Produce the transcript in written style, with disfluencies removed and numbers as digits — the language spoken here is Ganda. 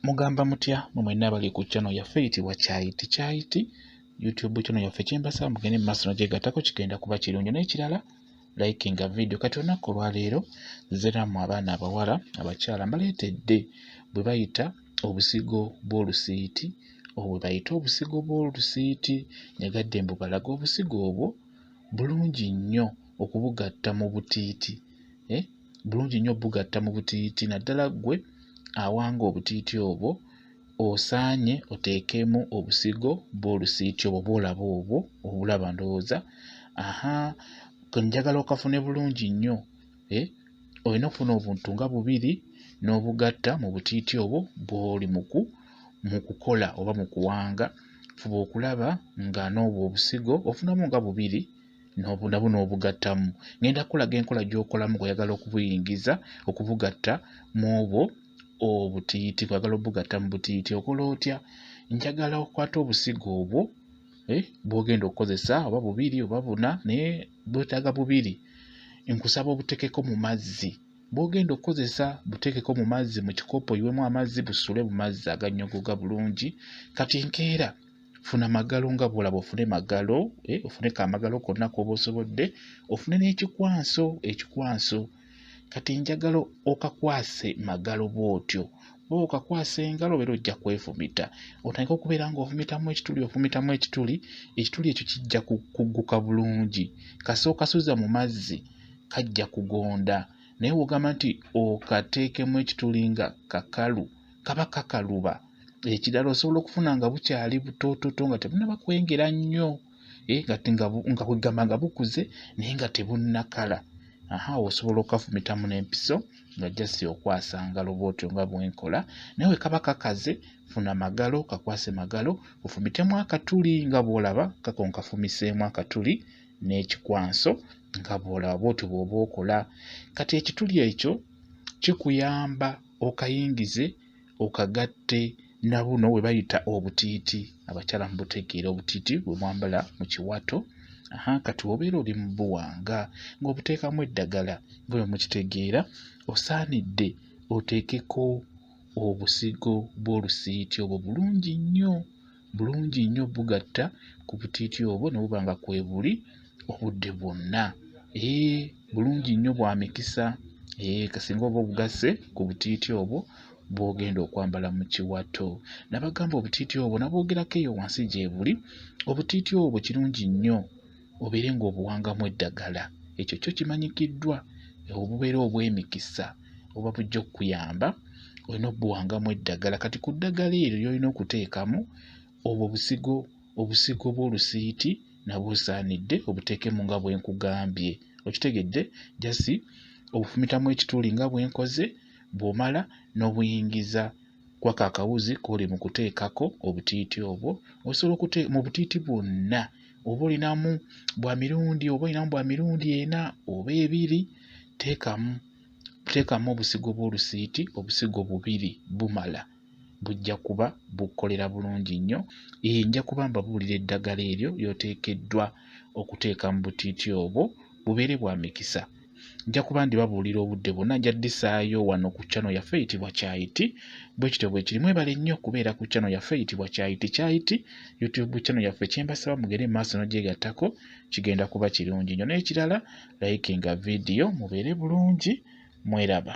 Mugamba mutya mu mwenna abali ku channel yaffe eyitibwa Kyayiti YouTube channel yaffe kyembasaba mugende mu maaso n'ogyegattako kigenda kuba kirungi n'ekirala likinga video kati olunaku olwaleero nziramu abaana abawala abakyala mbaleetedde bwe bayita obusigo bw'olusiiti obwo bayita obusigo bw'olusiiti nyagadde mbubalaga obusigo obwo bulungi nnyo okubugatta mu butiiti bulungi nnyo obugatta mu butiiti naddala ggwe awanga obutiiti obwo osaanye oteekemu obusigo bw'olusiiti obwo bw'olaba obwo obulaba ndowooza njagala okafune bulungi nnyo olina okufuna obuntu nga bubiri n'obugatta mu butiiti obwo bw'oli mu kukola oba mu kuwanga fuba okulaba nga n'obwo obusigo ofunamu nga bubiri nabwo n'obugattamu ngenda kulaga enkola gy'okolamu kw'oyagala okubuyingiza okubugatta mu obwo obutiiti kwagala obugatta mu butiiti okola otya njagala okukwata obusigo obwo bw'ogenda okukozesa oba bubiri oba buna naye bwetaaga bubiri nkusaba obutekeko mu mazzi bw'ogenda okukozesa butekeko mu mazzi mu kikopo oyiwemu amazzi busule mu mazzi agannyogoga bulungi kati nkeera funa magalo nga bw'olaba ofune magalo ofuneko amagalo konna k'oba osobodde ofune n'ekikwanso kati njagala okakwase magalo bw'otyo bwe okakwasa engalo obeera ojja kwefumita otandika okubeera ng'ofumitamu ekituli ekyo kijja kugguka bulungi kasookasuza mu mazzi kajja kugonda naye wogamba nti okateekemu ekituli nga kakalu kaba kakaluba ekirala osobola okufuna nga bukyali butoototo nga tebunnaba kwengera nnyo nga kwegamba nga bukuze naye nga tebunnakala osobola okafumitamu n'empiso nga just okwasa ngalo bw'otyo nga bwenkola naye we kaba kakaze funa magalo kakwase magalo ofumitemu akatuli nga bw'olaba kakonkafumiseemu akatuli n'ekikwanso nga bw'olaba bw'otyo bw'oba okola kati ekituli ekyo kikuyamba okayingize okagatte na buno we bayita obutiiti abakyala mubutegeera obutiiti bwe mwambala mu kiwato kati obeera oli mu buwanga ng'obuteekamu eddagala bwe mukitegeera osaanidde oteekeko obusigo bw'olusiiti obwo bulungi nnyo bugatta ku butiiti obwo ne buba nga kwebuli obudde bwonna bulungi nnyo bwa mikisa kasinga oba obugase ku butiiti obwo bw'ogenda okwambala mu kiwato nabagamba obutiiti obwo nabwogerako eyo wansi gye buli obutiiti obwo kirungi nnyo obeere ng'obuwangamu eddagala ekyo kyo kimanyikiddwa obubeera obw'emikisa oba bujja okukuyamba olina obuwangamu eddagala kati ku ddagala eryo ly'olina okuteekamu obwo obusigo bw'olusiiti nabwo osaanidde obuteekemu nga bwe nkugambye okitegedde jasi obufumitamu ekituli nga bwe nkoze bw'omala n'obuyingiza kwako akawuzi k'oli mu kuteekako obutiiti obwo osobola mu butiiti bwonna oba olinamu bwa mirundi 4 oba 2 teekamu obusigo bw'olusiiti obusigo bubiri bumala bujja kuba bukolera bulungi nnyo nja kuba mbabuulira eddagala eryo ly'oteekeddwa okuteeka mu butiiti obwo bubeere bwa mikisa nja kuba ndibabuulira obudde bwonna nja ddisaayo wano ku channel yaffe eyitibwa Kyayiti bwe kityo bwe kiri mwebale nnyo kubeera ku channel yaffe eyitibwa Kyayiti YouTube channel yaffe kyembasaba mugende mu maaso n'ogyegattako kigenda kuba kirungi nnyo n'ekirala likinga video mubeere bulungi mweraba